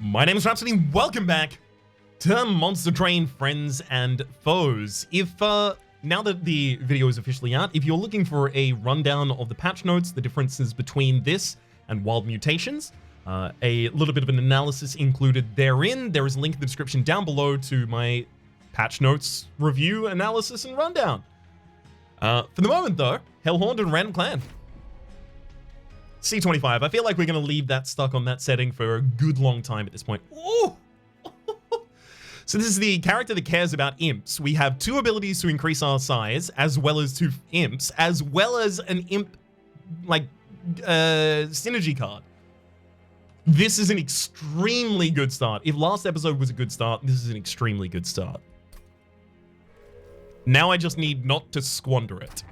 My name is Rhapsody. Welcome back to Monster Train Friends and Foes. Now that the video is officially out, if you're looking for a rundown of the patch notes, the differences between this and Wild Mutations, a little bit of an analysis included therein. There is a link in the description down below to my patch notes review, analysis, and rundown. For the moment, though, Hellhorned and Random Clan. C25. I feel like we're going to leave that stuck on that setting for a good long time at this point. Ooh. So this is the character that cares about imps. We have two abilities to increase our size, as well as two imps, as well as an imp, synergy card. This is an extremely good start. If last episode was a good start, this is an extremely good start. Now I just need not to squander it.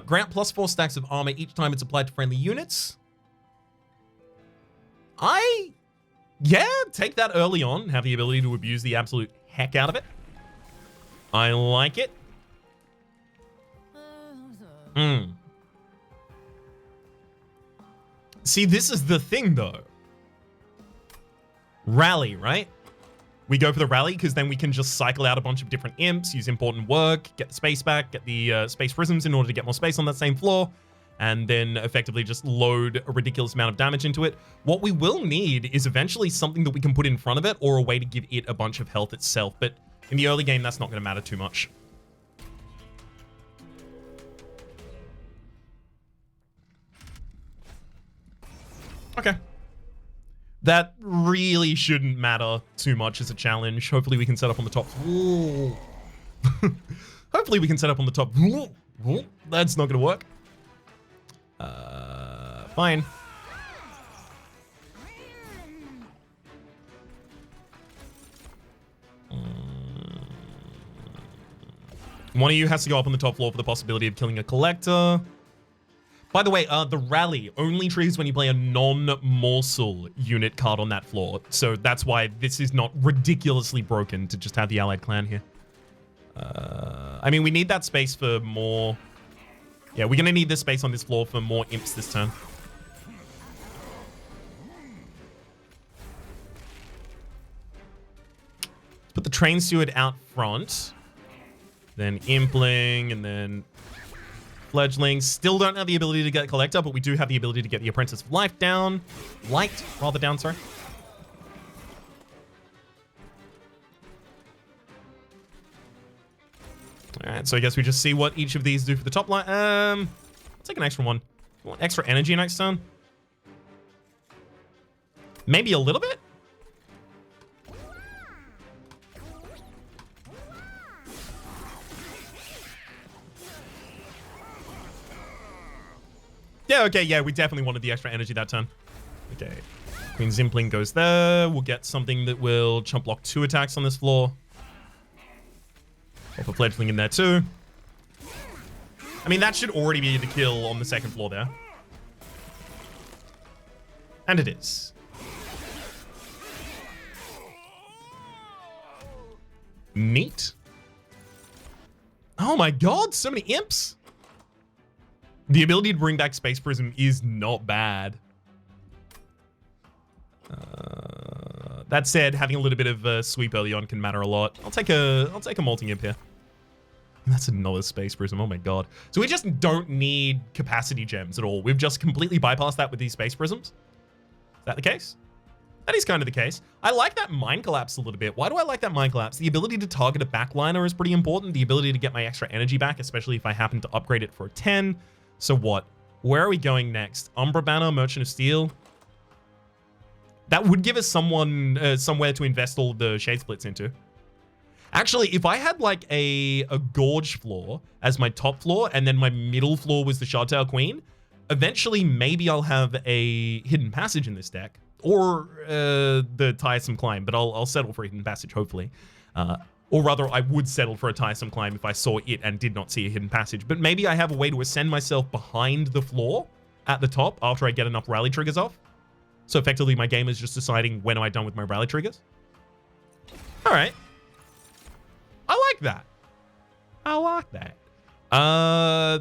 Grant plus 4 stacks of armor each time it's applied to friendly units. Yeah, take that early on. Have the ability to abuse the absolute heck out of it. I like it. See, this is the thing, though. Rally, right? We go for the rally because then we can just cycle out a bunch of different imps, use important work, get the space back, get the space prisms in order to get more space on that same floor, and then effectively just load a ridiculous amount of damage into it. What we will need is eventually something that we can put in front of it or a way to give it a bunch of health itself, but in the early game, that's not going to matter too much. Okay. That really shouldn't matter too much as a challenge. Hopefully we can set up on the top. Hopefully we can set up on the top. That's not gonna work. Fine. One of you has to go up on the top floor for the possibility of killing a collector. By the way, the rally only triggers when you play a non-morsel unit card on that floor. So that's why this is not ridiculously broken to just have the allied clan here. I mean, we need that space for more... Yeah, we're going to need this space on this floor for more imps this turn. Put the train steward out front. Then impling, and then... Fledglings still don't have the ability to get collector, but we do have the ability to get the apprentice of life down. Light, rather down, sorry. Alright, so I guess we just see what each of these do for the top line. I'll take an extra one. You want extra energy next turn? Maybe a little bit? Yeah, okay, yeah, we definitely wanted the extra energy that turn. Okay. Queen Zimpling goes there. We'll get something that will chump block 2 attacks on this floor. Pop a fledgling in there too. I mean, that should already be the kill on the second floor there. And it is. Neat. Oh my god, so many imps. The ability to bring back Space Prism is not bad. That said, having a little bit of a sweep early on can matter a lot. I'll take a Molting Imp here. And that's another Space Prism, oh my god. So we just don't need capacity gems at all. We've just completely bypassed that with these Space Prisms. Is that the case? That is kind of the case. I like that Mind Collapse a little bit. Why do I like that Mind Collapse? The ability to target a backliner is pretty important. The ability to get my extra energy back, especially if I happen to upgrade it for a 10. So what? Where are we going next? Umbra Banner, Merchant of Steel. That would give us somewhere to invest all the Shade Splits into. Actually, if I had like a Gorge floor as my top floor, and then my middle floor was the Shardtail Queen, eventually maybe I'll have a Hidden Passage in this deck. Or the Tiresome Climb, but I'll settle for a Hidden Passage, hopefully. Or rather, I would settle for a Tiresome Climb if I saw it and did not see a Hidden Passage. But maybe I have a way to ascend myself behind the floor at the top after I get enough rally triggers off. So effectively, my game is just deciding when am I done with my rally triggers. All right. I like that. I like that.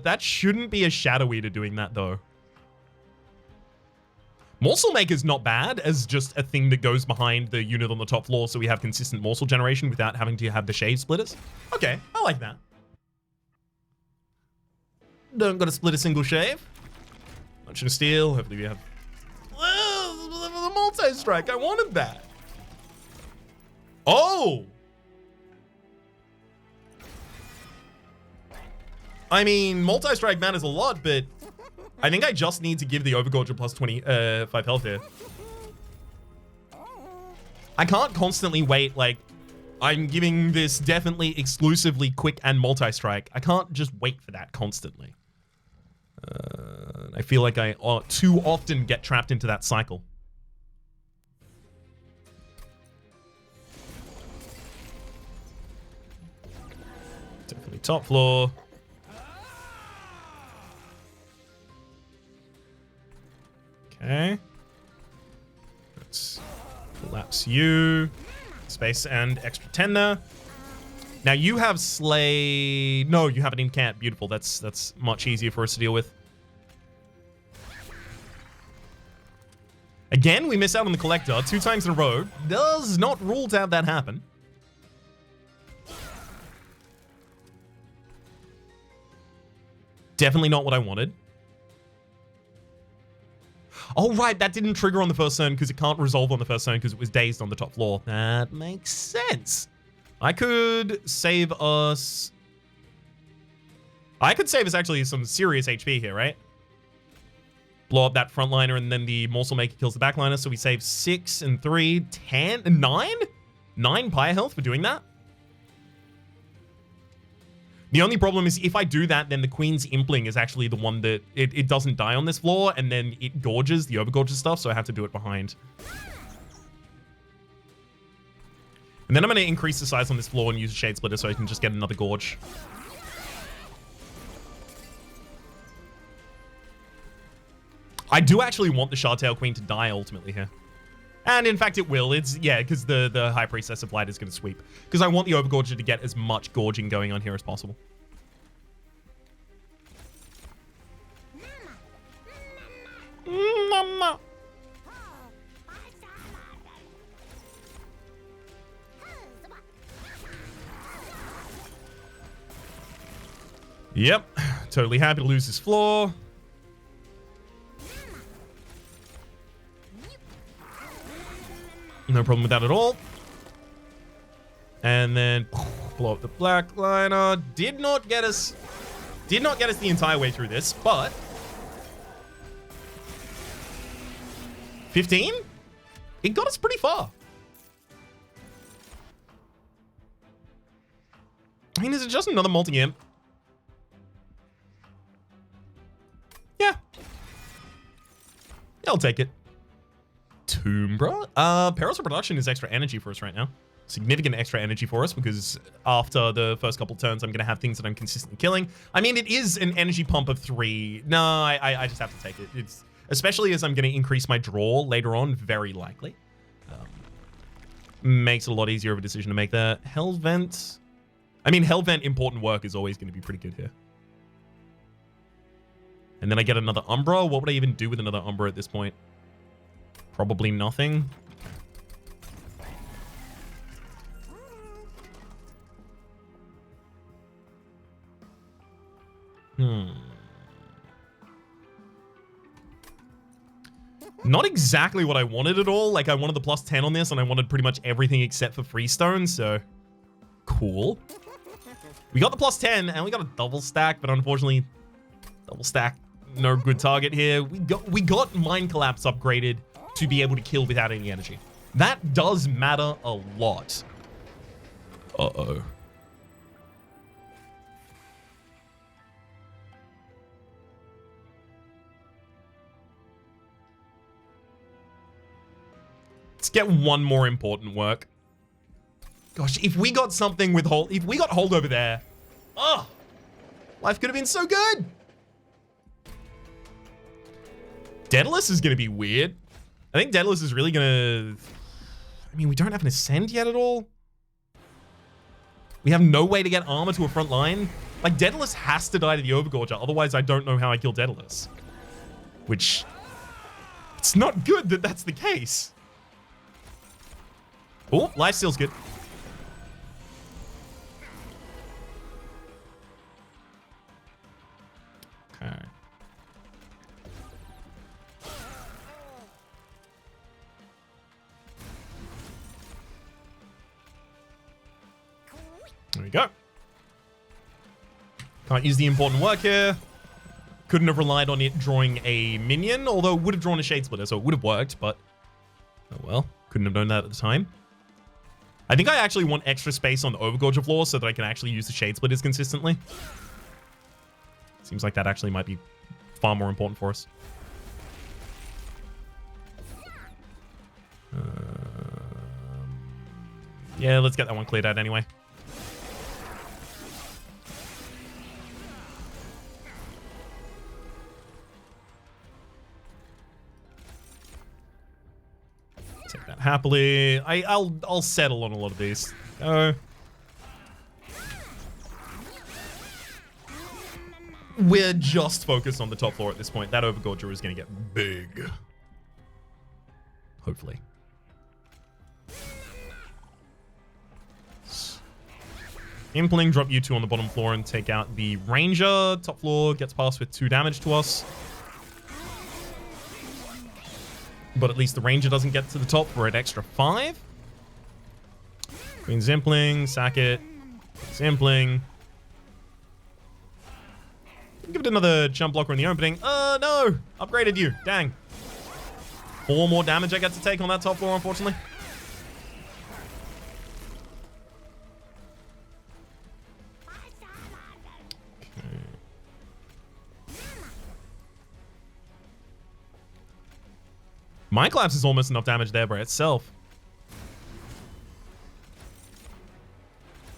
That shouldn't be a Shadow Eater doing that, though. Morsel Maker's not bad as just a thing that goes behind the unit on the top floor so we have consistent morsel generation without having to have the shade splitters. Okay, I like that. Don't gotta split a single shave. Punch and steel. Hopefully we have... the multi-strike. I wanted that. Oh! I mean, multi-strike matters a lot, but I think I just need to give the Overgorger plus 25 health here. I can't constantly wait, like, I'm giving this definitely exclusively quick and multi-strike. I can't just wait for that constantly. I feel like I too often get trapped into that cycle. Definitely top floor. Okay. Let's collapse you. Space and extra 10 there. Now you have Slay... No, you have it in camp. Beautiful. That's much easier for us to deal with. Again, we miss out on the Collector 2 times in a row. Does not rule to have that happen. Definitely not what I wanted. Oh, right, that didn't trigger on the first turn because it can't resolve on the first turn because it was dazed on the top floor. That makes sense. I could save us... I could save us actually some serious HP here, right? Blow up that frontliner and then the Morsel Maker kills the backliner. So we save 6 and 3, 10, 9? 9 Pyre health for doing that? The only problem is if I do that, then the Queen's Impling is actually the one that it doesn't die on this floor, and then it gorges the Overgorger stuff, so I have to do it behind. And then I'm going to increase the size on this floor and use a Shade Splitter so I can just get another Gorge. I do actually want the Shardtail Queen to die ultimately here. And in fact, it will. It's, yeah, because the High Priestess of Light is going to sweep. Because I want the Overgorger to get as much gorging going on here as possible. Mama. Yep. Totally happy to lose this floor. No problem with that at all. And then blow up the black liner. Did not get us the entire way through this, but 15? It got us pretty far. I mean, is it just another multi-imp? Yeah. I'll take it. Tombra? Perils of Production is extra energy for us right now. Significant extra energy for us because after the first couple turns, I'm going to have things that I'm consistently killing. I mean, it is an energy pump of 3. No, I just have to take it. It's especially as I'm going to increase my draw later on, very likely. Makes it a lot easier of a decision to make there. Hellvent. I mean, Hellvent important work is always going to be pretty good here. And then I get another Umbra. What would I even do with another Umbra at this point? Probably nothing. Not exactly what I wanted at all. Like, I wanted the plus 10 on this, and I wanted pretty much everything except for Freestone, so... Cool. We got the plus 10, and we got a double stack, but unfortunately, double stack, no good target here. We got Mind Collapse upgraded to be able to kill without any energy. That does matter a lot. Uh-oh. Let's get one more important work. Gosh, if we got something with hold, if we got hold over there, oh, life could have been so good. Daedalus is going to be weird. I think Daedalus is really going to... I mean, we don't have an Ascend yet at all. We have no way to get armor to a front line. Like, Daedalus has to die to the Overgorger. Otherwise, I don't know how I kill Daedalus. Which It's not good that that's the case. Oh, lifesteal's good. Okay. There we go. Can't use the important work here. Couldn't have relied on it drawing a minion, although it would have drawn a Shade Splitter, so it would have worked, but oh well. Couldn't have known that at the time. I think I actually want extra space on the Overgorger floor so that I can actually use the Shade Splitters consistently. Seems like that actually might be far more important for us. Yeah, let's get that one cleared out anyway. Take that happily. I'll settle on a lot of these. We're just focused on the top floor at this point. That Overgorger is going to get big. Hopefully. Impling, drop you two on the bottom floor and take out the Ranger. Top floor gets past with 2 damage to us. But at least the Ranger doesn't get to the top for an extra 5. Queen Zimpling, sack it. Zimpling. Give it another jump blocker in the opening. No! Upgraded you. Dang. 4 more damage I get to take on that top floor, unfortunately. Mind Collapse is almost enough damage there by itself.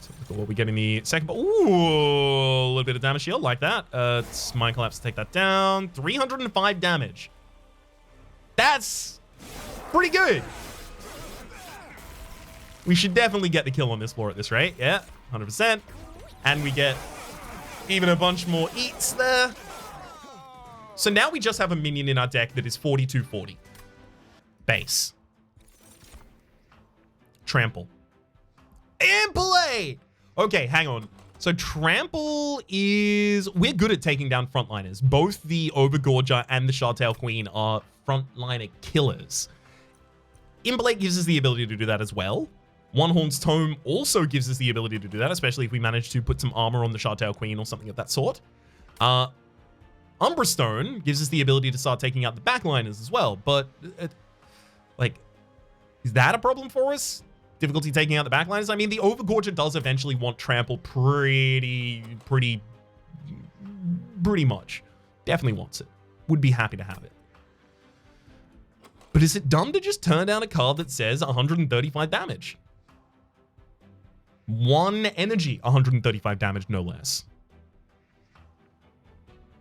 So look at what we get in the second. Ooh, a little bit of damage shield like that. It's Mind Collapse to take that down. 305 damage. That's pretty good. We should definitely get the kill on this floor at this rate. Yeah, 100%. And we get even a bunch more eats there. So now we just have a minion in our deck that is 4240. Base. Trample. And play! Okay, hang on. So Trample is... We're good at taking down frontliners. Both the Overgorger and the Shardtail Queen are frontliner killers. Imblade gives us the ability to do that as well. One Horn's Tome also gives us the ability to do that, especially if we manage to put some armor on the Shardtail Queen or something of that sort. Umbra Stone gives us the ability to start taking out the backliners as well, but... like, is that a problem for us? Difficulty taking out the backliners? I mean, the Overgorger does eventually want Trample pretty much. Definitely wants it. Would be happy to have it. But is it dumb to just turn down a card that says 135 damage? 1 energy, 135 damage, no less.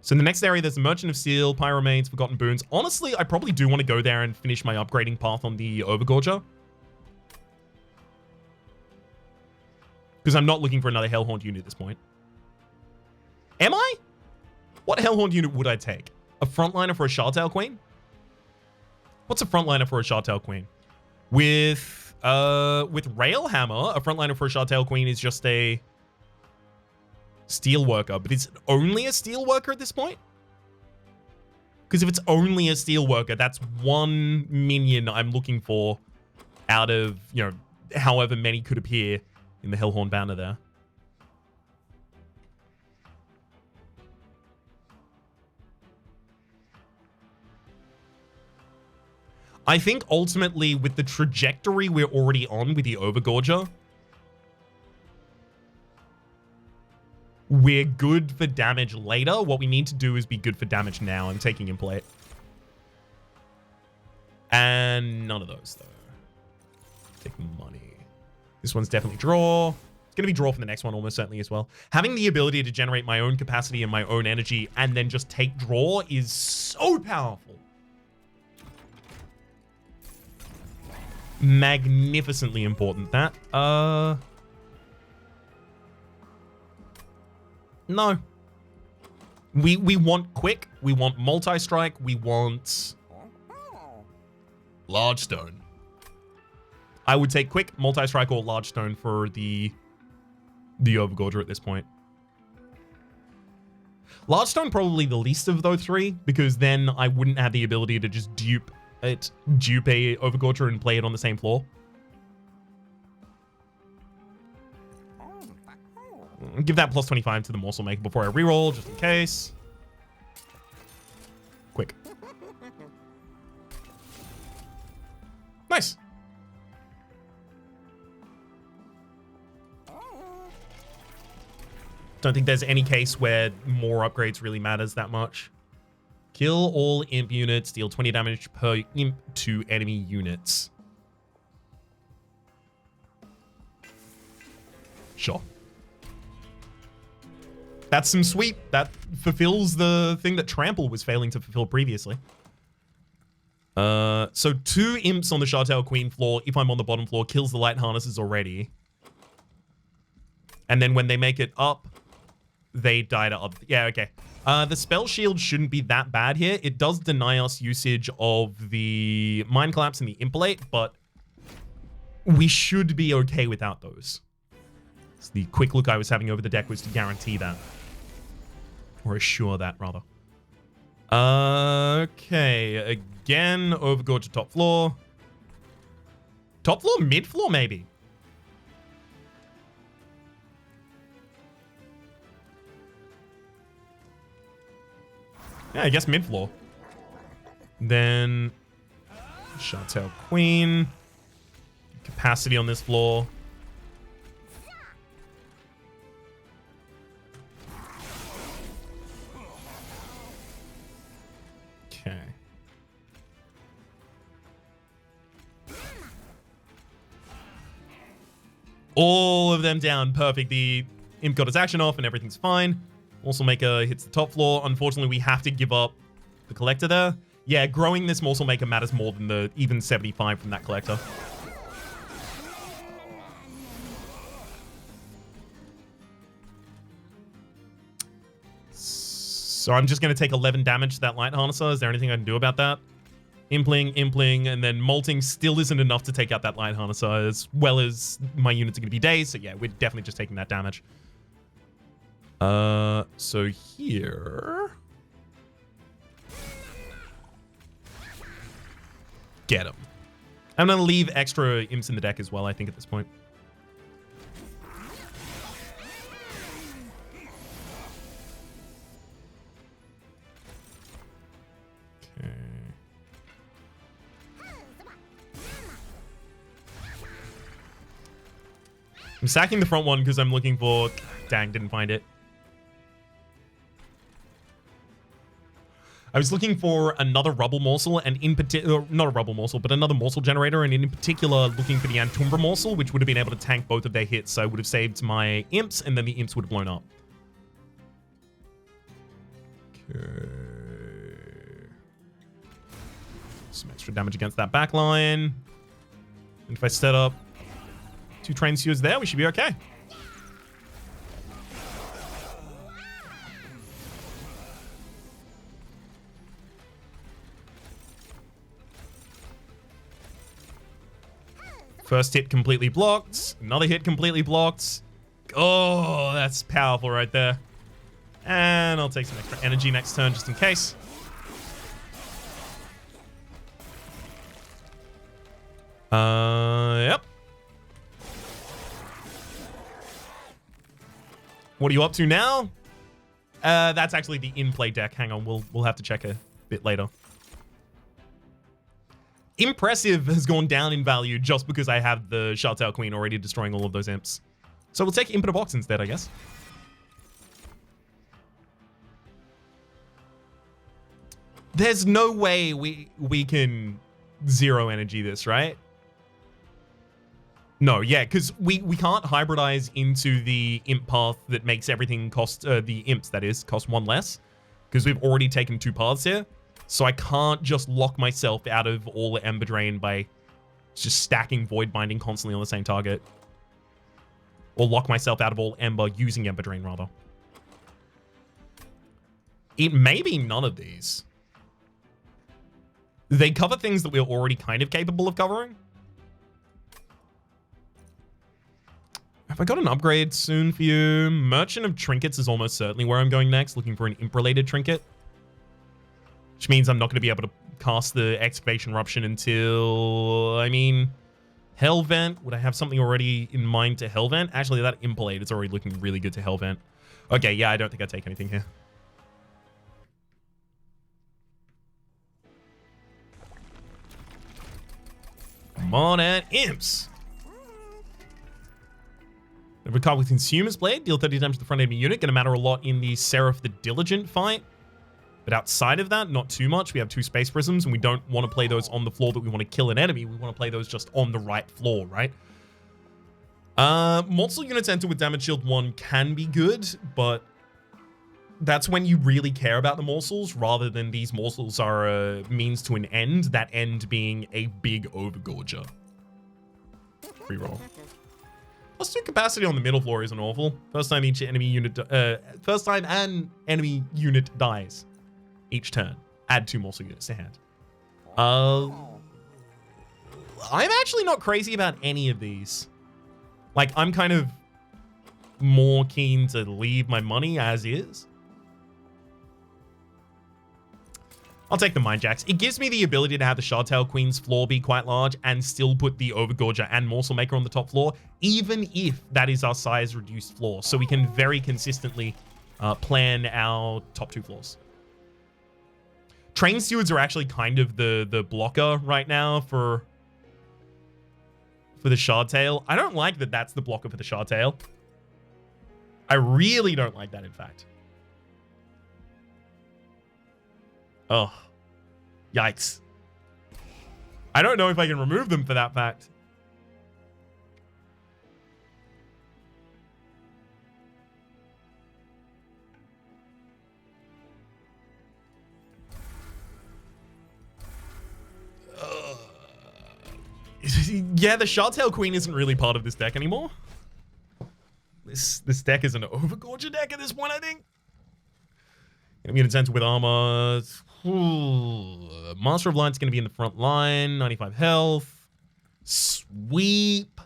So in the next area, there's the Merchant of Steel, Pyromades, Forgotten Boons. Honestly, I probably do want to go there and finish my upgrading path on the Overgorger. Because I'm not looking for another Hellhorn unit at this point. Am I? What Hellhorn unit would I take? A frontliner for a Shardtail Queen? What's a frontliner for a Shardtail Queen? With Railhammer, a frontliner for a Shardtail Queen is just a... Steelworker, but is it only a Steelworker at this point? Because if it's only a Steelworker, that's 1 minion I'm looking for out of, you know, however many could appear in the Hellhorn banner there. I think ultimately with the trajectory we're already on with the Overgorger, we're good for damage later. What we need to do is be good for damage now. I'm taking in play. And none of those, though. Take money. This one's definitely draw. It's going to be draw for the next one almost certainly as well. Having the ability to generate my own capacity and my own energy and then just take draw is so powerful. Magnificently important. That, no. We want quick. We want multi-strike. We want Large stone. I would take quick, multi-strike, or large stone for the Overgorger at this point. Large stone probably the least of those three, because then I wouldn't have the ability to just dupe a Overgorger and play it on the same floor. Give that plus 25 to the morsel maker before I reroll, just in case. Quick. Nice. Don't think there's any case where more upgrades really matters that much. Kill all imp units, deal 20 damage per imp to enemy units. Sure. That's some sweep. That fulfills the thing that Trample was failing to fulfill previously. So 2 imps on the Chartel Queen floor, if I'm on the bottom floor, kills the light harnesses already. And then when they make it up, they die to other... Yeah, okay. The spell shield shouldn't be that bad here. It does deny us usage of the Mind Collapse and the Impalate, but we should be okay without those. So the quick look I was having over the deck was to guarantee that. Or assure that, rather. Okay, again, Overgorger top floor. Top floor, mid floor, maybe. Yeah, I guess mid floor. Then Chartel Queen. Capacity on this floor. Okay. All of them down. Perfect. The imp got its action off and everything's fine. Morsel Maker hits the top floor. Unfortunately, we have to give up the collector there. Yeah, growing this Morsel Maker matters more than the even 75 from that collector. So I'm just going to take 11 damage to that Light Harnesser. Is there anything I can do about that? Impling, and then Molting still isn't enough to take out that Light Harnesser, as well as my units are going to be dazed. So yeah, we're definitely just taking that damage. So here... Get him. I'm going to leave extra imps in the deck as well, I think, at this point. Okay. I'm sacking the front one because I'm looking for... Dang, didn't find it. I was looking for another rubble morsel, and in particular, not a rubble morsel, but another morsel generator, and in particular, looking for the Antumbra morsel, which would have been able to tank both of their hits, so I would have saved my imps, and then the imps would have blown up. Okay. Some extra damage against that backline. And if I set up 2 train sewers there, we should be okay. First hit completely blocked. Another hit completely blocked. Oh, that's powerful right there. And I'll take some extra energy next turn just in case. Yep. What are you up to now? That's actually the in-play deck. Hang on, we'll have to check a bit later. Impressive has gone down in value just because I have the Chartel Queen already destroying all of those imps. So we'll take Imp in a box instead, I guess. There's no way we can zero energy this, right? No, yeah, because we can't hybridize into the imp path that makes everything cost, the imps, that is, cost 1 less. Because we've already taken 2 paths here. So I can't just lock myself out of all the Ember Drain by just stacking Void Binding constantly on the same target. Or lock myself out of all Ember using Ember Drain, rather. It may be none of these. They cover things that we're already kind of capable of covering. Have I got an upgrade soon for you? Merchant of Trinkets is almost certainly where I'm going next, looking for an imp-related trinket. Which means I'm not going to be able to cast the Excavation Eruption until... I mean, Hellvent. Would I have something already in mind to Hellvent? Actually, that Impalade is already looking really good to Hellvent. Okay, yeah, I don't think I take anything here. Come on, and imps. The Recall with Consumer's Blade. Deal 30 damage to the front enemy unit. Gonna matter a lot in the Seraph the Diligent fight. But outside of that, not too much. We have 2 Space Prisms, and we don't want to play those on the floor that we want to kill an enemy. We want to play those just on the right floor, right? Morsel units enter with Damage Shield 1 can be good, but that's when you really care about the morsels, rather than these morsels are a means to an end, that end being a big Overgorger. Reroll. +2 capacity on the middle floor isn't awful. First time each enemy unit, first time an enemy unit dies each turn. Add 2 morsel units to hand. I'm actually not crazy about any of these. Like, I'm kind of more keen to leave my money as is. I'll take the Mind Jacks. It gives me the ability to have the Shardtail Queen's floor be quite large and still put the Overgorger and Morsel Maker on the top floor, even if that is our size reduced floor. So we can very consistently plan our top 2 floors. Train Stewards are actually kind of the blocker right now for the Shardtail. I don't like that that's the blocker for the Shardtail. I really don't like that, in fact. Oh, yikes. I don't know if I can remove them for that fact. Yeah, the Shardtail Queen isn't really part of this deck anymore. This deck is an Overgorger deck at this point, I think. Gonna be an Center with armor. Ooh. Master of Light's gonna be in the front line. 95 health. Sweep.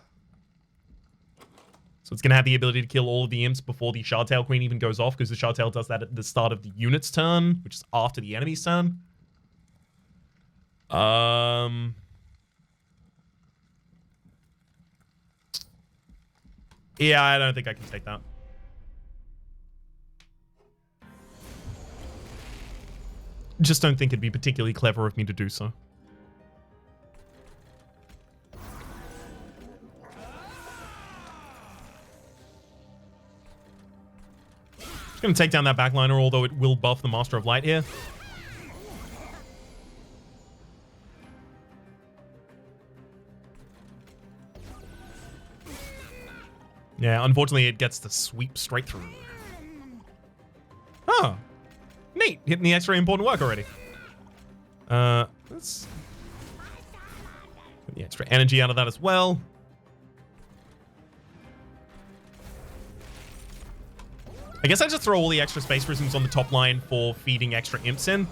So it's gonna have the ability to kill all of the imps before the Shardtail Queen even goes off, because the Shardtail does that at the start of the unit's turn, which is after the enemy's turn. Yeah, I don't think I can take that. Just don't think it'd be particularly clever of me to do so. Just gonna take down that backliner, although it will buff the Master of Light here. Yeah, unfortunately, it gets to sweep straight through. Oh, neat. Hitting the extra important work already. Let's get the extra energy out of that as well. I guess I just throw all the extra Space Prisms on the top line for feeding extra imps in.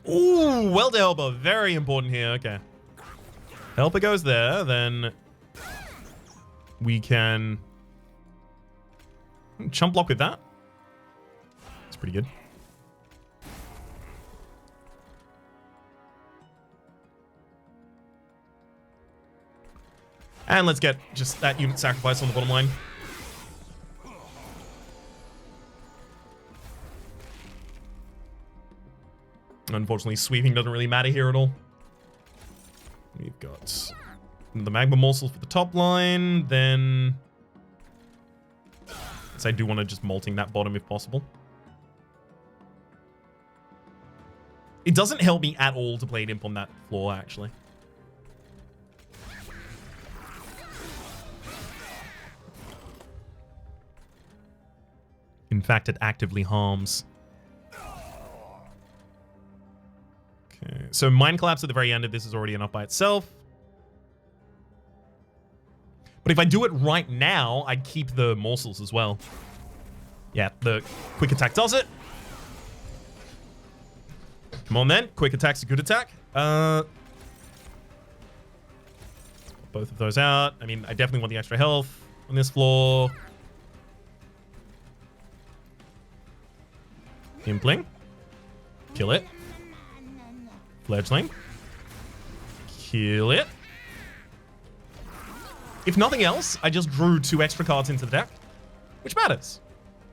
Ooh, Weld Helper. Very important here. Okay. Helper goes there. Then we can chump block with that. It's pretty good. And let's get just that unit sacrifice on the bottom line. Unfortunately, sweeping doesn't really matter here at all. We've got the Magma Morsel for the top line, then I do want to just molting that bottom if possible. It doesn't help me at all to play an imp on that floor, actually. In fact, it actively harms. Okay, so Mind Collapse at the very end of this is already enough by itself. But if I do it right now, I'd keep the morsels as well. Yeah, the quick attack does it. Come on then. Quick attack's a good attack. Both of those out. I mean, I definitely want the extra health on this floor. Impling. Kill it. Fledgling. Kill it. If nothing else, I just drew 2 extra cards into the deck, which matters.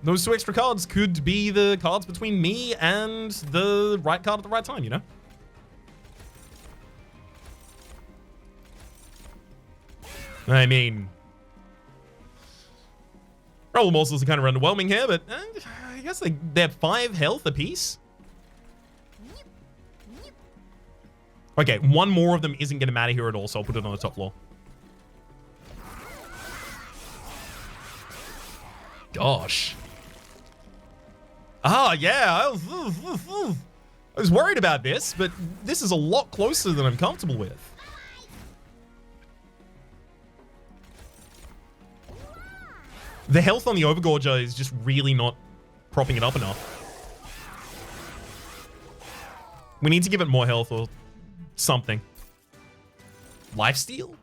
Those 2 extra cards could be the cards between me and the right card at the right time, you know? I mean, Roller Morsels are kind of underwhelming here, but I guess they're 5 health apiece. Okay, 1 more of them isn't going to matter here at all, so I'll put it on the top floor. Gosh. Ah, yeah. I was worried about this, but this is a lot closer than I'm comfortable with. The health on the Overgorger is just really not propping it up enough. We need to give it more health or something. Lifesteal?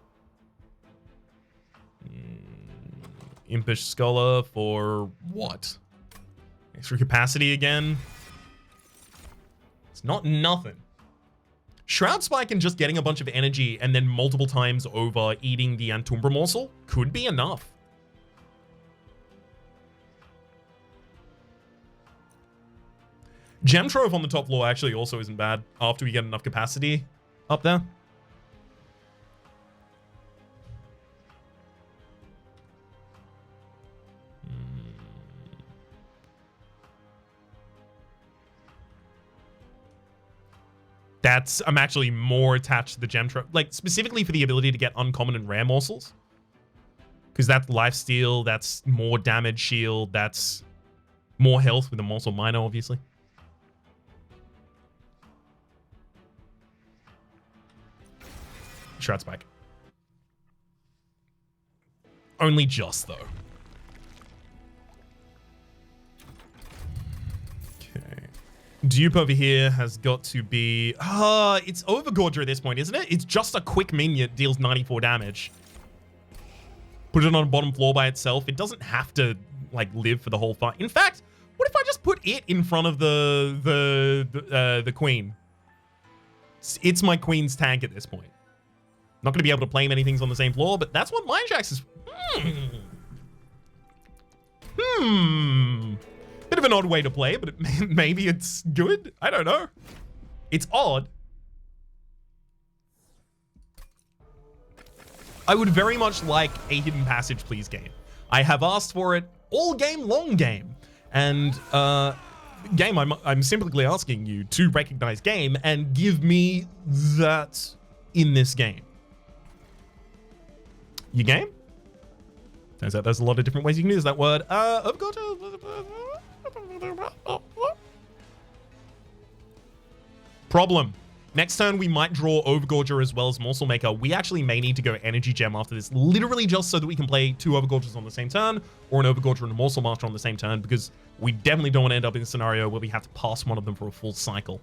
Impish Scholar for what? Extra capacity again? It's not nothing. Shroud Spike and just getting a bunch of energy and then multiple times over eating the Antumbra morsel could be enough. Gem Trove on the top floor actually also isn't bad after we get enough capacity up there. I'm actually more attached to the Gem Trove, like specifically for the ability to get uncommon and rare morsels. Because that's lifesteal, that's more damage shield, that's more health with a morsel minor, obviously. Shroud Spike. Only just, though. Okay. Dupe over here has got to be... it's Overgorger at this point, isn't it? It's just a quick minion, deals 94 damage. Put it on the bottom floor by itself. It doesn't have to, like, live for the whole fight. In fact, what if I just put it in front of the queen? It's my queen's tank at this point. Not going to be able to play many things on the same floor, but that's what Mindjax is... Bit of an odd way to play, but maybe it's good. I don't know. It's odd. I would very much like a hidden passage, please, game. I have asked for it all game long game. And, game, I'm simply asking you to recognize game and give me that in this game. You game? Turns out there's a lot of different ways you can use that word. Problem. Next turn, we might draw Overgorger as well as Morsel Maker. We actually may need to go Energy Gem after this, literally just so that we can play 2 Overgorgers on the same turn, or an Overgorger and a Morsel Master on the same turn, because we definitely don't want to end up in a scenario where we have to pass one of them for a full cycle.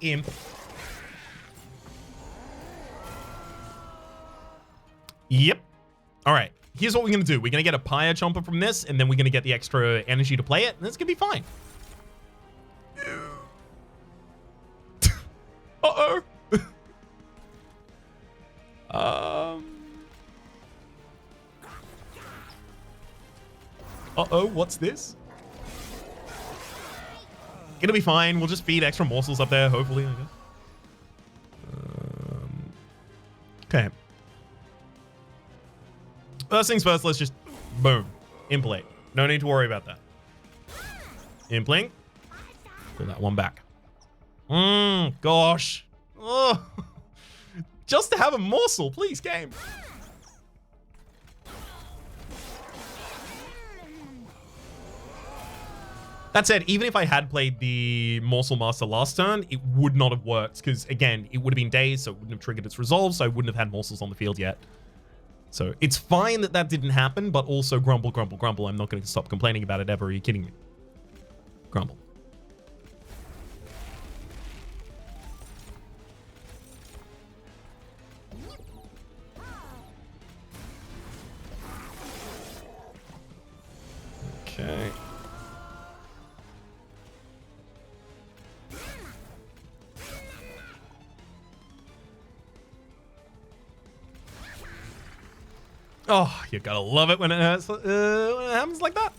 Imp. Yep. All right. Here's what we're going to do. We're going to get a Pyre Chomper from this, and then we're going to get the extra energy to play it, and it's going to be fine. Uh-oh. Uh-oh, what's this? Gonna be fine. We'll just feed extra morsels up there, hopefully, I guess. Okay. First things first, let's just... Boom. Implate. No need to worry about that. Impling. Pull that one back. Gosh. Oh. Just to have a morsel, please, game. That said, even if I had played the Morsel Master last turn, it would not have worked because, again, it would have been days, so it wouldn't have triggered its resolve, so I wouldn't have had morsels on the field yet. So it's fine that that didn't happen, but also grumble, grumble, grumble. I'm not going to stop complaining about it ever. Are you kidding me? Grumble. Okay. Oh, you gotta love it when it hurts, when it happens like that.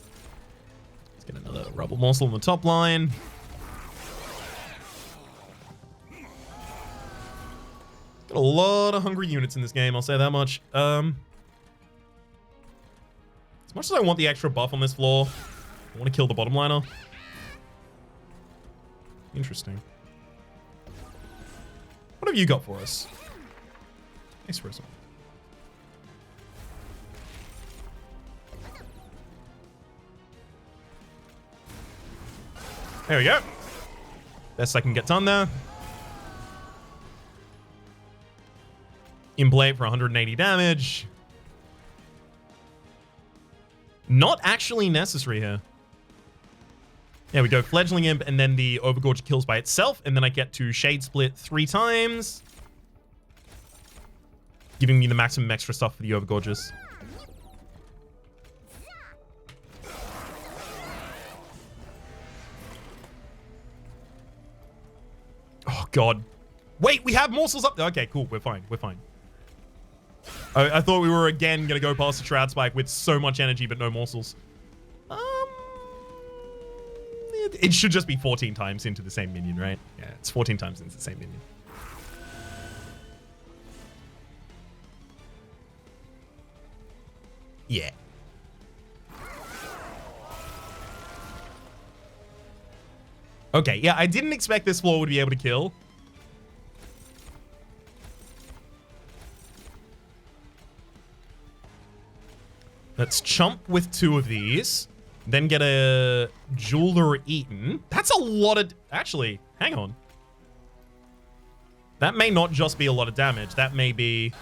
Let's get another rubble morsel on the top line. Got a lot of hungry units in this game, I'll say that much. As much as I want the extra buff on this floor, I want to kill the bottom liner. Interesting. What have you got for us? Nice prism. There we go. Best I can get done there. Imblade for 180 damage. Not actually necessary here. There we go. Fledgling Imp, and then the Overgorger kills by itself, and then I get to Shade Split 3 times. Giving me the maximum extra stuff for the Overgorgers. Oh, God. Wait, we have morsels up there. Okay, cool. We're fine. We're fine. I thought we were again going to go past the Shroud Spike with so much energy, but no morsels. It should just be 14 times into the same minion, right? Yeah, it's 14 times into the same minion. Yeah. Okay, yeah, I didn't expect this floor would be able to kill. Let's chump with 2 of these. Then get a Jeweler Eaten. That's a lot of... Actually, hang on. That may not just be a lot of damage. That may be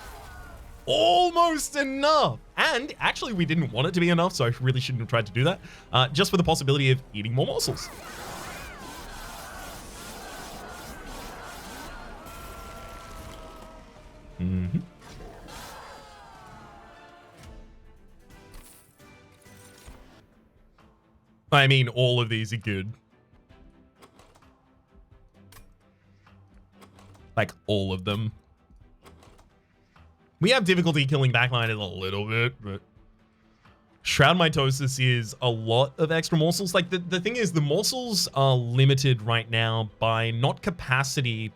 almost enough. And actually, we didn't want it to be enough, so I really shouldn't have tried to do that. Just for the possibility of eating more morsels. Mm-hmm. I mean, all of these are good. Like, all of them. We have difficulty killing backline a little bit, but... Shroud Mitosis is a lot of extra morsels. Like, the thing is, the morsels are limited right now by not capacity...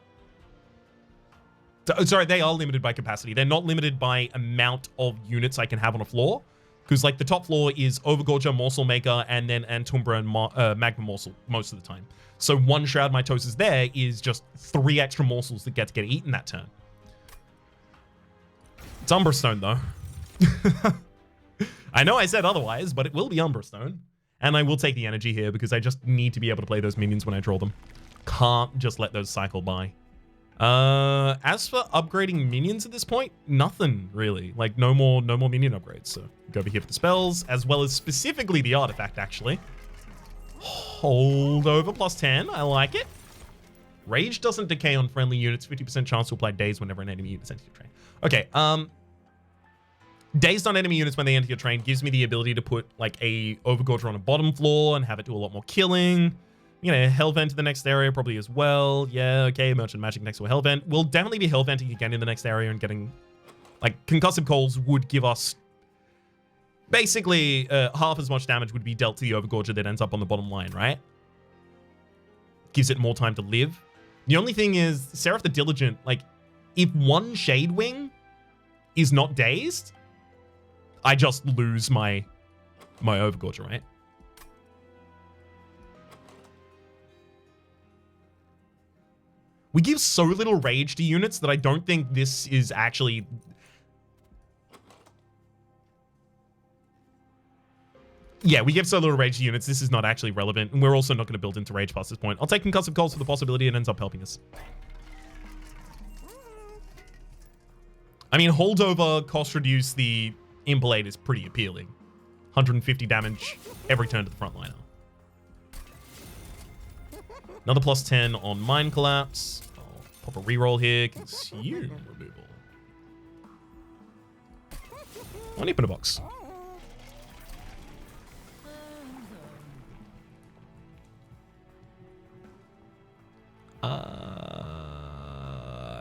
Sorry, they are limited by capacity. They're not limited by amount of units I can have on a floor. Because, like, the top floor is Overgorger, Morsel Maker, and then Antumbra and Magma Morsel most of the time. So 1 Shroud Mitosis there is just 3 extra morsels that get to get eaten that turn. It's Umberstone, though. I know I said otherwise, but it will be Umberstone. And I will take the energy here because I just need to be able to play those minions when I draw them. Can't just let those cycle by. As for upgrading minions at this point, nothing really. Like, no more minion upgrades. So go over here for the spells, as well as specifically the artifact, actually. Hold over +10. I like it. Rage doesn't decay on friendly units. 50% chance to apply daze whenever an enemy unit enters your train. Okay, dazed on enemy units when they enter your train gives me the ability to put, like, a Overgorger on a bottom floor and have it do a lot more killing. You know, Hellvent to the next area probably as well. Yeah, okay, Merchant Magic next to a Hellvent. We'll definitely be Hellventing again in the next area and getting... Like, Concussive Coals would give us... Basically, half as much damage would be dealt to the Overgorger that ends up on the bottom line, right? Gives it more time to live. The only thing is, Seraph the Diligent, like, if 1 Shade Wing is not dazed, I just lose my Overgorger, right? We give so little rage to units that I don't think this is actually... Yeah, we give so little rage to units. This is not actually relevant. And we're also not going to build into rage past this point. I'll take concussive calls for the possibility it ends up helping us. I mean, holdover cost reduce the Impalade is pretty appealing. 150 damage every turn to the front liner. Another plus 10 on Mind Collapse. I'll pop a reroll here. Consume removal. One nip in a box.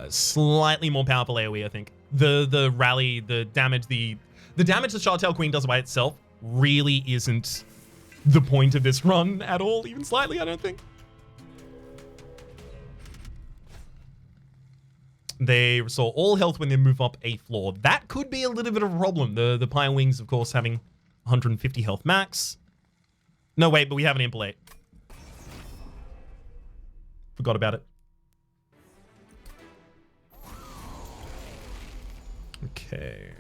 Slightly more powerful AoE, I think. The rally, the damage the Shartail Queen does by itself really isn't the point of this run at all, even slightly, I don't think. They restore all health when they move up a floor. That could be a little bit of a problem. The Pine Wings, of course, having 150 health max. No, wait, but we have an Impalate. Forgot about it. Okay.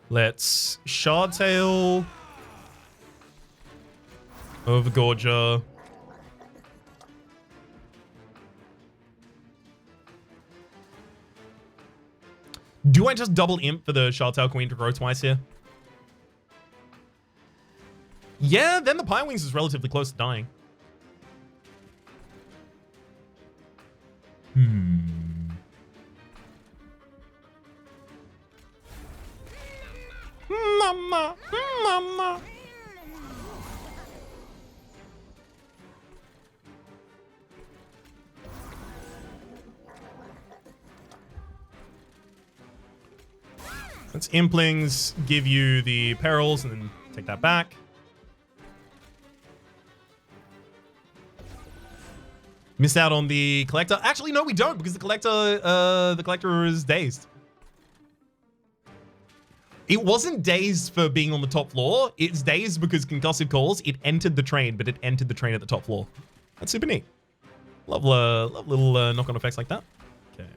Let's Shardtail. Overgorger. Do I just double imp for the Shardtail Queen to grow twice here? Yeah, then the Pine Wings is relatively close to dying. Mama, mama. Let's Implings give you the perils and then take that back. Missed out on the collector. Actually, no, we don't, because the collector is dazed. It wasn't dazed for being on the top floor. It's dazed because concussive calls. It entered the train, but it entered the train at the top floor. That's super neat. Love little knock-on effects like that. Okay.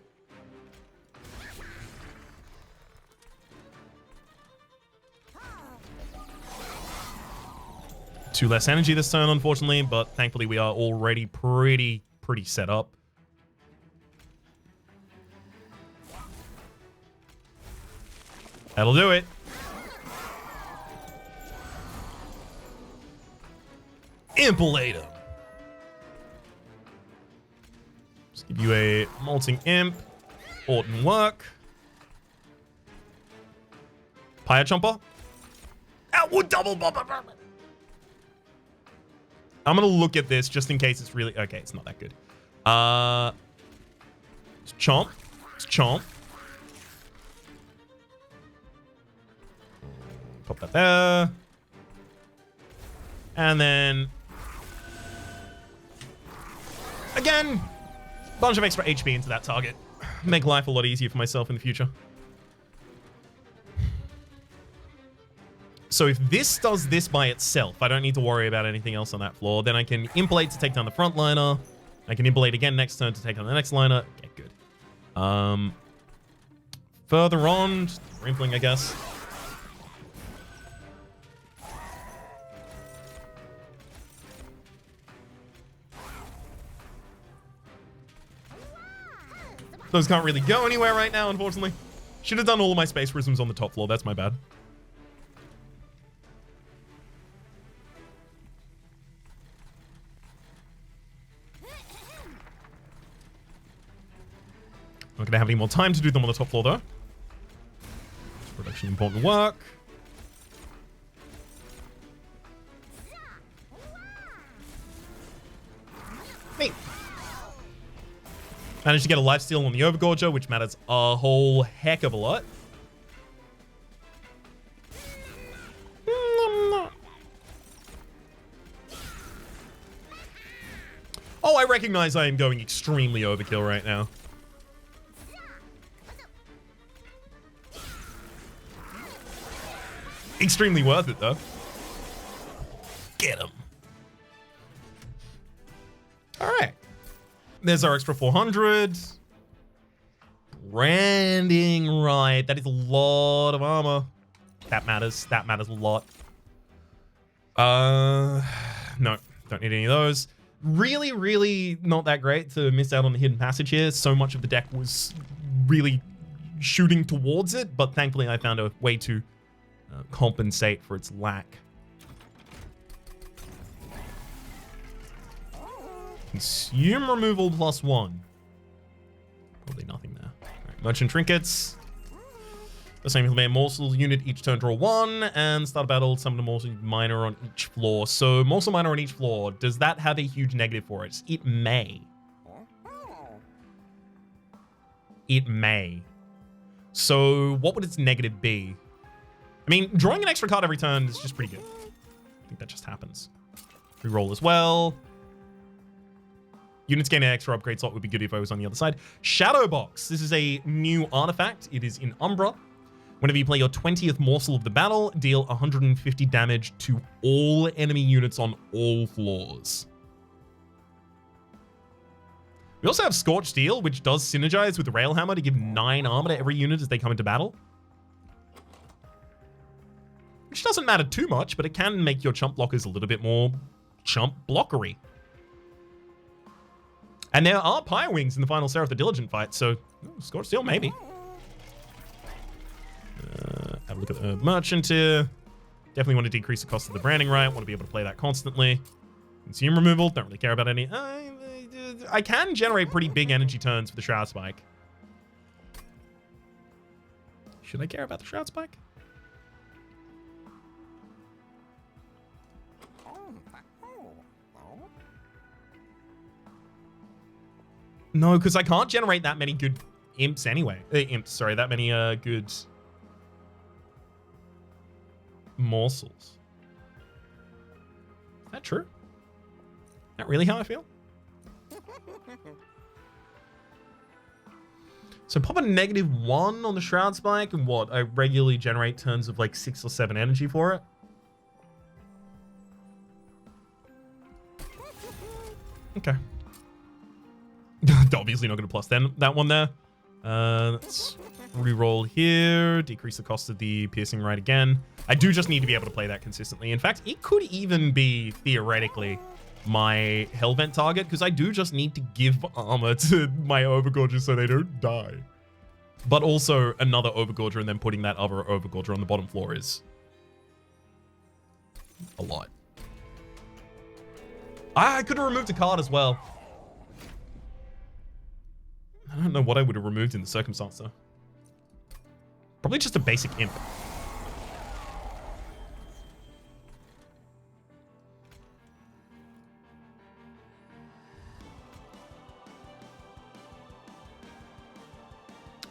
Two less energy this turn, unfortunately, but thankfully we are already pretty set up. That'll do it. Impalade him. Just give you a Molting Imp. Orton work. Pyre Chomper. Outward double bumper. I'm gonna look at this just in case it's really okay. It's not that good. It's Chomp. It's Chomp. Pop that there. And then again, bunch of extra HP into that target. Make life a lot easier for myself in the future. So if this does this by itself, I don't need to worry about anything else on that floor. Then I can Impalate to take down the front liner. I can Impalate again next turn to take down the next liner. Okay, good. Further on, Impling, I guess. Those can't really go anywhere right now, unfortunately. Should have done all of my Space Prisms on the top floor. That's my bad. Not gonna have any more time to do them on the top floor, though. Production important work. Neat. Managed to get a lifesteal on the Overgorger, which matters a whole heck of a lot. Oh, I recognize I am going extremely overkill right now. Extremely worth it, though. Get him. All right. There's our extra 400. Branding right. That is a lot of armor. That matters. That matters a lot. No, don't need any of those. Really, really not that great to miss out on the hidden passage here. So much of the deck was really shooting towards it, but thankfully I found a way to compensate for its lack. Consume removal +1. Probably nothing there. Right, merchant trinkets. The same will be a morsel unit each turn, draw 1, and start a battle, summon a morsel miner on each floor. So morsel miner on each floor, does that have a huge negative for it? It may. It may. So what would its negative be? I mean, drawing an extra card every turn is just pretty good. I think that just happens. Reroll as well. Units gain an extra upgrade slot would be good if I was on the other side. Shadow Box. This is a new artifact. It is in Umbra. Whenever you play your 20th morsel of the battle, deal 150 damage to all enemy units on all floors. We also have Scorched Steel, which does synergize with the Railhammer to give 9 armor to every unit as they come into battle. Which doesn't matter too much, but it can make your chump blockers a little bit more chump blockery. And there are Pyre Wings in the final Seraph the Diligent fight, so Scorched Steel, maybe. Have a look at the merchant here. Definitely want to decrease the cost of the branding right. Want to be able to play that constantly. Consume removal. Don't really care about any. I can generate pretty big energy turns for the Shroud Spike. Should I care about the Shroud Spike? No, because I can't generate that many good imps anyway. Sorry, that many good morsels. Is that true? Is that really how I feel? So pop a -1 on the Shroud Spike, and what? I regularly generate turns of like 6 or 7 energy for it. Okay. Obviously not going to plus then that one there. Let's re-roll here. Decrease the cost of the piercing right again. I do just need to be able to play that consistently. In fact, it could even be, theoretically, my Hellvent target, because I do just need to give armor to my Overgorger so they don't die. But also another Overgorger and then putting that other Overgorger on the bottom floor is a lot. I could have removed a card as well. I don't know what I would have removed in the circumstance, though. Probably just a basic imp.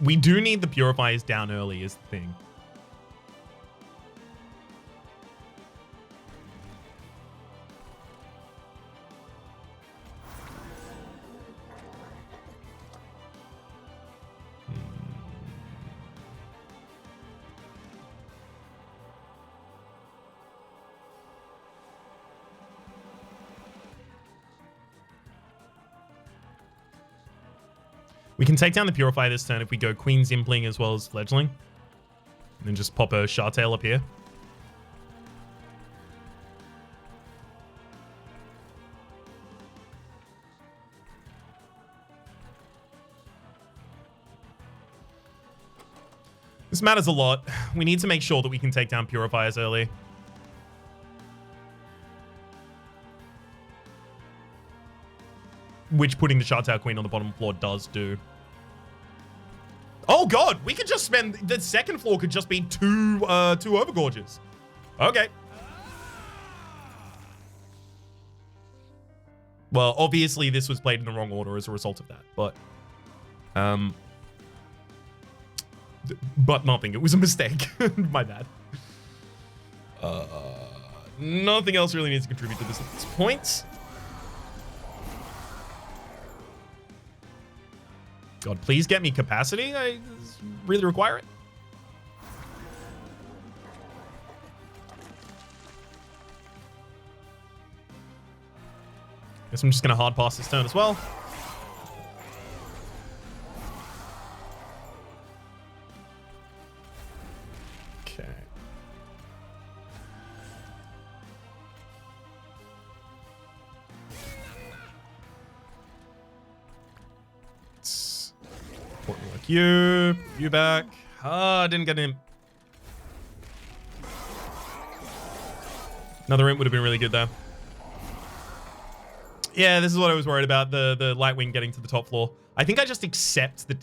We do need the purifiers down early is the thing. We can take down the Purifier this turn if we go Queen's Impling as well as Fledgling. And then just pop a Shartail up here. This matters a lot. We need to make sure that we can take down Purifiers early. Which putting the Shartail Queen on the bottom floor does do. Oh god, we could just spend the second floor could just be two Overgorgers. Okay. Well, obviously this was played in the wrong order as a result of that, but nothing. It was a mistake. My bad. Nothing else really needs to contribute to this at this point. God, please get me capacity. I really require it. Guess I'm just going to hard pass this turn as well. Okay. It's important like you. You back. Ah, didn't get him. Another imp would have been really good there. Yeah, this is what I was worried about. The light wing getting to the top floor. I think I just accept that.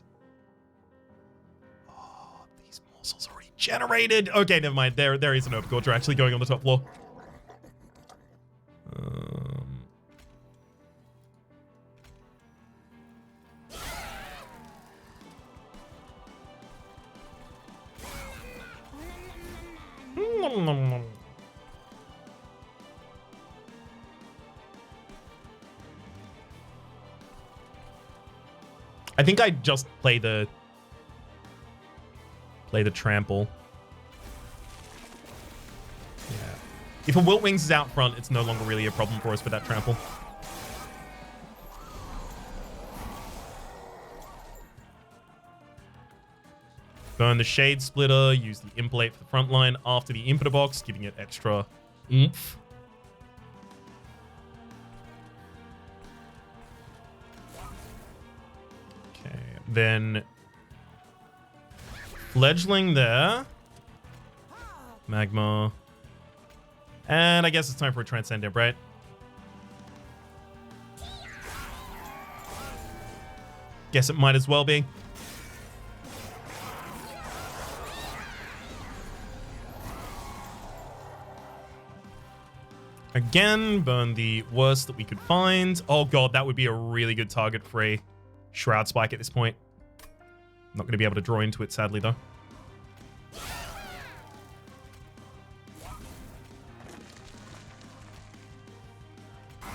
Oh, these morsels already generated. Okay, never mind. There is an Overgorger actually going on the top floor. I think I just play the trample. Yeah. If a Wilt Wings is out front, it's no longer really a problem for us with that trample. Burn the Shade Splitter, use the Impalate for the front line after the Impeter Box, giving it extra oomph. Okay, then Fledgling there. Magma. And I guess it's time for a Transcendent, right? Guess it might as well be. Again, burn the worst that we could find. Oh god, that would be a really good target for a Shroud Spike at this point. Not going to be able to draw into it, sadly, though.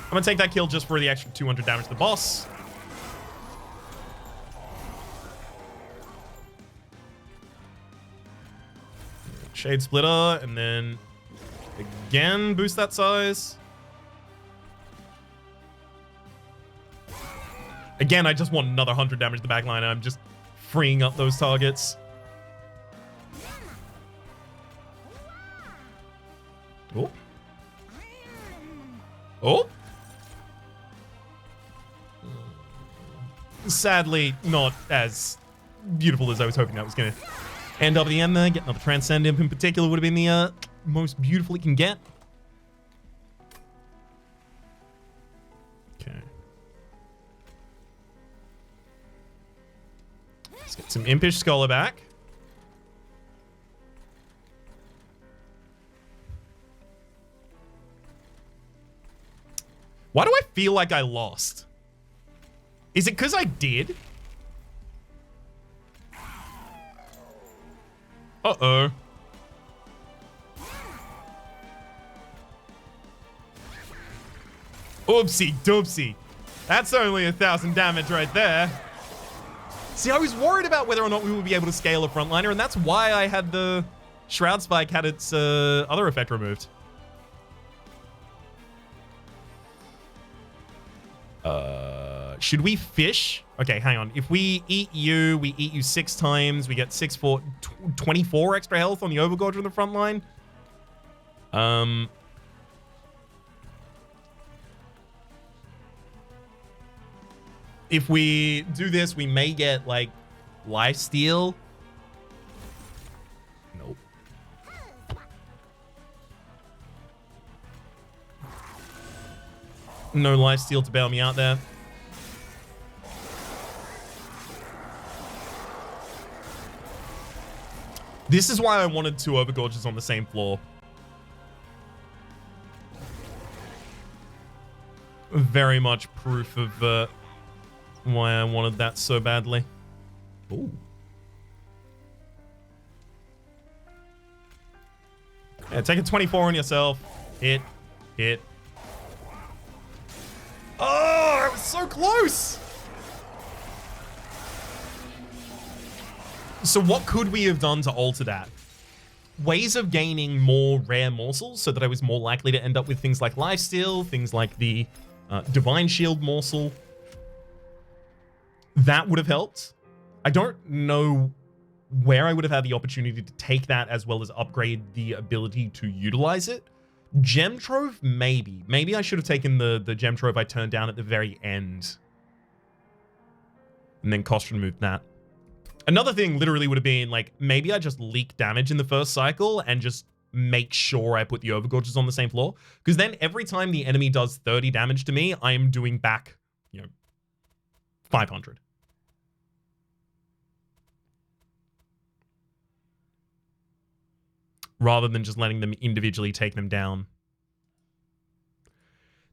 I'm going to take that kill just for the extra 200 damage to the boss. Shade Splitter, and then again boost that size. Again, I just want another 100 damage to the backline. I'm just freeing up those targets. Oh. Oh. Sadly, not as beautiful as I was hoping that was going to end up at the end there. Getting another Transcend Imp in particular would have been the most beautiful it can get. Okay. Let's get some Impish Scholar back. Why do I feel like I lost? Is it because I did? Uh-oh. Oopsie doopsie. That's only 1,000 damage right there. See, I was worried about whether or not we would be able to scale a frontliner, and that's why I had the Shroud Spike had its other effect removed. Should we fish? Okay, hang on. If we eat you 6 times. We get 6 for 24 extra health on the Overgorger in the front line. If we do this, we may get, like, lifesteal. Nope. No lifesteal to bail me out there. This is why I wanted 2 Overgorgers on the same floor. Very much proof of why I wanted that so badly. Ooh. Yeah, take a 24 on yourself. Hit. Oh, it was so close. So what could we have done to alter that? Ways of gaining more rare morsels so that I was more likely to end up with things like lifesteal, things like the Divine Shield morsel. That would have helped. I don't know where I would have had the opportunity to take that as well as upgrade the ability to utilize it. Gem Trove, maybe. Maybe I should have taken the Gem Trove I turned down at the very end. And then cost removed that. Another thing literally would have been, like, maybe I just leak damage in the first cycle and just make sure I put the Overgorgers on the same floor. Because then every time the enemy does 30 damage to me, I am doing back, 500. Rather than just letting them individually take them down.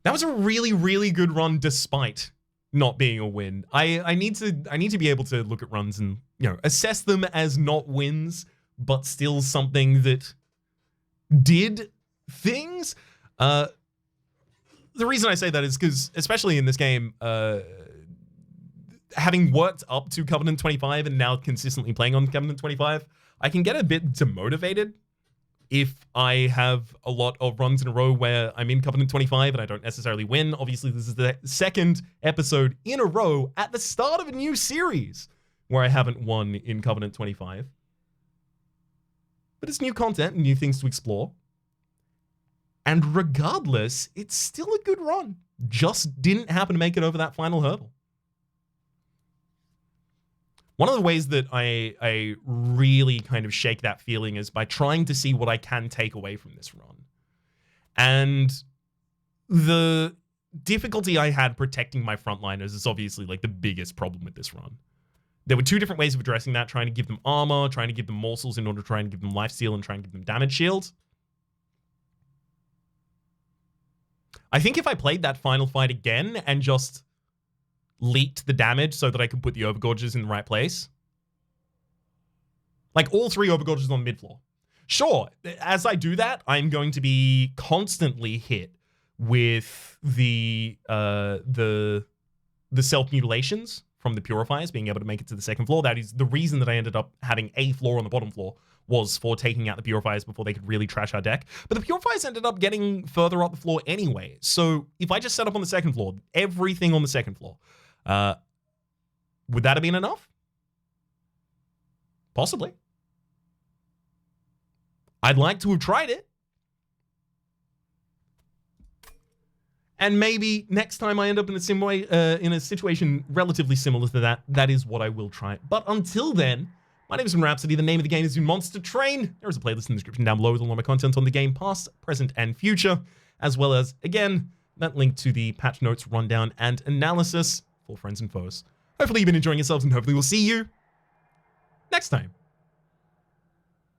That was a really, really good run despite not being a win. I need to be able to look at runs and, assess them as not wins, but still something that did things. The reason I say that is because, especially in this game, having worked up to Covenant 25 and now consistently playing on Covenant 25, I can get a bit demotivated if I have a lot of runs in a row where I'm in Covenant 25 and I don't necessarily win. Obviously, this is the second episode in a row at the start of a new series where I haven't won in Covenant 25. But it's new content and new things to explore. And regardless, it's still a good run. Just didn't happen to make it over that final hurdle. One of the ways that I really kind of shake that feeling is by trying to see what I can take away from this run. And the difficulty I had protecting my frontliners is obviously like the biggest problem with this run. There were two different ways of addressing that, trying to give them armor, trying to give them morsels in order to try and give them lifesteal and try and give them damage shield. I think if I played that final fight again and just leaked the damage so that I could put the Overgorgers in the right place. Like all three Overgorgers on mid floor. Sure, as I do that, I'm going to be constantly hit with the self-mutilations from the Purifiers being able to make it to the second floor. That is the reason that I ended up having a floor on the bottom floor, was for taking out the Purifiers before they could really trash our deck. But the Purifiers ended up getting further up the floor anyway. So if I just set up on the second floor, everything on the second floor, would that have been enough? Possibly. I'd like to have tried it. And maybe next time I end up in a situation relatively similar to that, that is what I will try. But until then, my name is Rhapsody. The name of the game is Monster Train. There is a playlist in the description down below with all of my content on the game, past, present, and future, as well as, again, that link to the patch notes, rundown, and analysis for friends and foes. Hopefully you've been enjoying yourselves, and hopefully we'll see you next time.